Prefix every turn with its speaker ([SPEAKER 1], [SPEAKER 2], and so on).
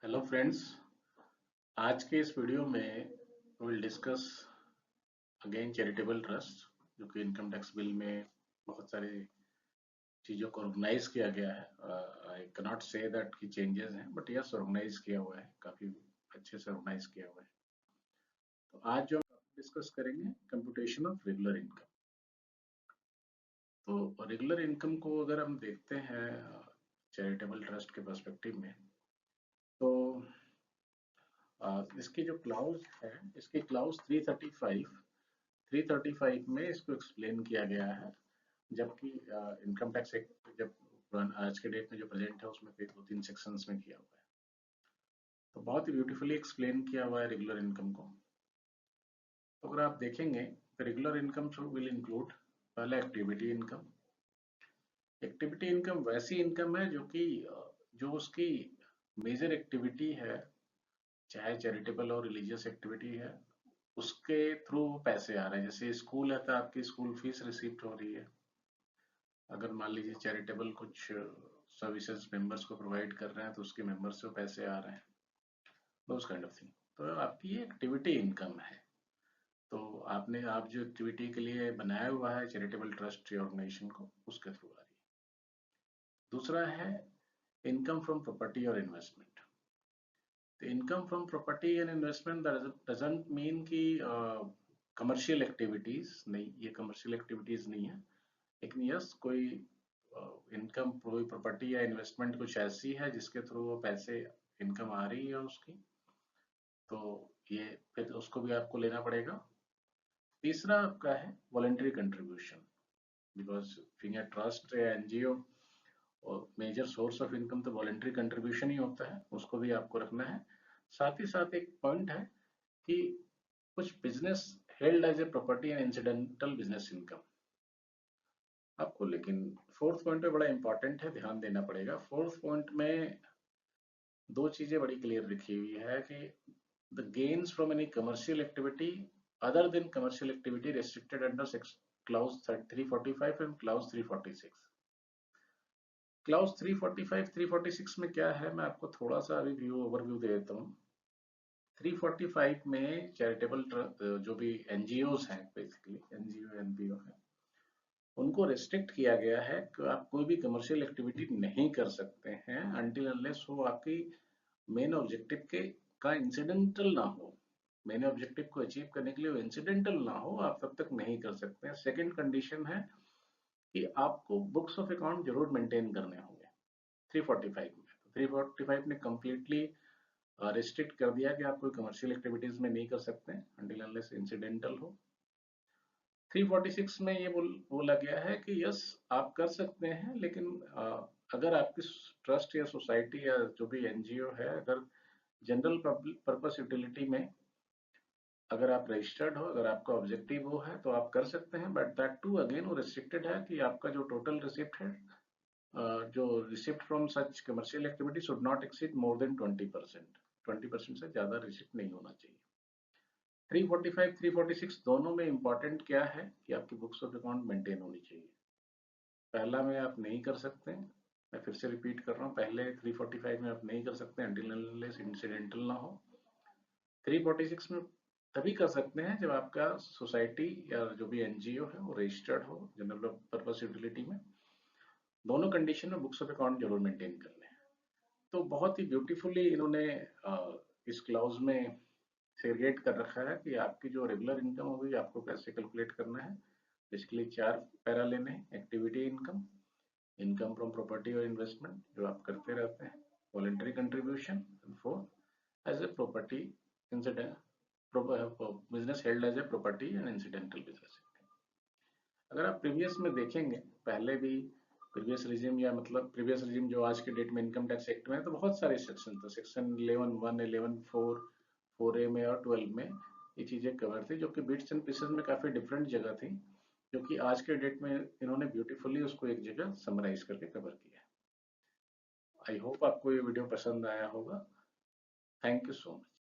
[SPEAKER 1] Hello friends. आज के इस वीडियो में will discuss again charitable trust, जो कि इनकम टैक्स बिल में बहुत सारी चीज़ों को ऑर्गेनाइज किया गया है। आई कैनॉट से दैट कि चेंजेस हैं, बट यस ऑर्गेनाइज किया हुआ है, काफ़ी अच्छे से ऑर्गेनाइज किया हुआ है। तो आज जो हम डिस्कस करेंगे कंप्यूटेशन ऑफ रेगुलर इनकम। तो रेगुलर इनकम को अगर हम देखते हैं चैरिटेबल ट्रस्ट के पर्सपेक्टिव में, तो इसकी जो क्लाउज है, इसकी क्लाउज 335 में इसको एक्सप्लेन किया गया है। जबकि इनकम टैक्स एक्ट जब आज के डेट में जो प्रेजेंट है उसमें दो तीन सेक्शंस में किया हुआ है, तो बहुत ही ब्यूटीफुली एक्सप्लेन किया हुआ है रेगुलर इनकम को। तो अगर आप देखेंगे तो रेगुलर इनकम विल इंक्लूड पहले एक्टिविटी इनकम। एक्टिविटी इनकम वैसी इनकम है जो कि जो उसकी मेजर एक्टिविटी है, चाहे चैरिटेबल और रिलीजियस एक्टिविटी है, उसके थ्रू पैसे आ रहे हैं। जैसे स्कूल है तो आपकी स्कूल फीस रिसीव हो रही है। अगर मान लीजिए चैरिटेबल कुछ सर्विसेज मेंबर्स को प्रोवाइड कर रहे हैं तो उसके मेंबर्स से पैसे आ रहे हैं, दोस काइंड ऑफ थिंग। तो आपकी ये एक्टिविटी इनकम है। तो आप जो एक्टिविटी के लिए बनाया हुआ है चैरिटेबल ट्रस्ट या ऑर्गेनाइजेशन को, उसके थ्रू आ रही है। दूसरा है इनकम फ्रॉम प्रॉपर्टी और इन्वेस्टमेंट। तो income from property and investment doesn't mean कि कमर्शियल एक्टिविटीज नहीं, ये कमर्शियल एक्टिविटीज नहीं है। लेकिन यस, कोई इनकम, कोई प्रॉपर्टी या इन्वेस्टमेंट कुछ ऐसी है जिसके थ्रू वो पैसे इनकम आ रही है उसकी, तो ये फिर उसको भी आपको लेना पड़ेगा। तीसरा आपका है voluntary contribution, because being a trust या एनजीओ और मेजर सोर्स ऑफ इनकम तो वॉलंटरी कंट्रीब्यूशन ही होता है, उसको भी आपको रखना है। साथ ही साथ एक पॉइंट है कि कुछ business held as a property and incidental business income आपको। लेकिन फोर्थ पॉइंट पे बड़ा इंपॉर्टेंट है, ध्यान देना पड़ेगा। फोर्थ पॉइंट में दो चीजें बड़ी क्लियर लिखी हुई है कि the gains from any commercial activity other than commercial activity restricted under clause 345 and clause 346। Clause 345 346 में क्या है, मैं आपको थोड़ा सा अभी व्यू ओवरव्यू दे देता हूँ। 345 में चैरिटेबल जो भी एनजीओज हैं, बेसिकली एनजीओ एनपीओ है, उनको रेस्ट्रिक्ट किया गया है कि आप कोई भी कमर्शियल एक्टिविटी नहीं कर सकते हैं अनटिल अनलेस वो आपकी मेन ऑब्जेक्टिव के का इंसिडेंटल ना हो। मेन ऑब्जेक्टिव को अचीव करने के लिए वो इंसिडेंटल ना हो, आप तब तक नहीं कर सकते हैं। सेकंड कंडीशन है कि आपको बुक्स ऑफ अकाउंट जरूर मेंटेन करने होंगे 345 में। तो 345 ने कम्प्लीटली रिस्ट्रिक्ट कर दिया कि आप कोई कमर्शियल एक्टिविटीज में नहीं कर सकते अनटिल अनलेस इंसिडेंटल हो। 346 में ये बोला गया है कि यस, आप कर सकते हैं, लेकिन अगर आपकी ट्रस्ट या सोसाइटी या जो भी एनजीओ है, अगर जनरल पर्पस यूटिलिटी में अगर आप रजिस्टर्ड हो, अगर आपका ऑब्जेक्टिव वो है तो आप कर सकते हैं। बट दैट टू अगेन वो रिस्ट्रिक्टेड है कि आपका जो टोटल रिसिप्ट है, जो receipt from such commercial activity should not exceed more than 20%। 20% से ज्यादा रिसिप्ट नहीं होना चाहिए। 345 346 दोनों में इंपॉर्टेंट क्या है कि आपकी बुक्स ऑफ अकाउंट मेंटेन होनी चाहिए। पहला में आप नहीं कर सकते, मैं फिर से रिपीट कर रहा हूँ, पहले 345 में आप नहीं कर सकते अनटिल अनलेस इंसिडेंटल ना हो। 346 में तभी कर सकते हैं जब आपका सोसाइटी या जो भी एनजीओ है वो रजिस्टर्ड हो जनरल पर्पस यूटिलिटी में। दोनों कंडीशन में बुक्स ऑफ अकाउंट जरूर मेंटेन करने हैं। तो बहुत ही ब्यूटीफुली इन्होंने इस क्लाउज में सेग्रेगेट कर रखा है कि आपकी जो रेगुलर इनकम होगी आपको कैसे कैलकुलेट करना है। बेसिकली चार पैरा लेने हैं: activity income, income from property और इन्वेस्टमेंट जो आप करते रहते हैं, voluntary contribution, four as a property incident business held as a property and incidental business. अगर आप प्रीवियस में देखेंगे, पहले भी प्रीवियस रिजिम या मतलब प्रीवियस रिजिम जो आज के डेट में इनकम टैक्स एक्ट में है, तो बहुत सारे सेक्शन थे। सेक्शन 11(1), 11(4), 4A में और 12 में ये चीजें कवर थी, जो कि बिट्स एंड पीसेस में काफी डिफरेंट जगह थी, जो कि आज के डेट में इन्होंने ब्यूटीफुली उसको एक जगह समराइज करके कवर किया है। आई होप आपको ये वीडियो पसंद आया होगा। Thank you so much.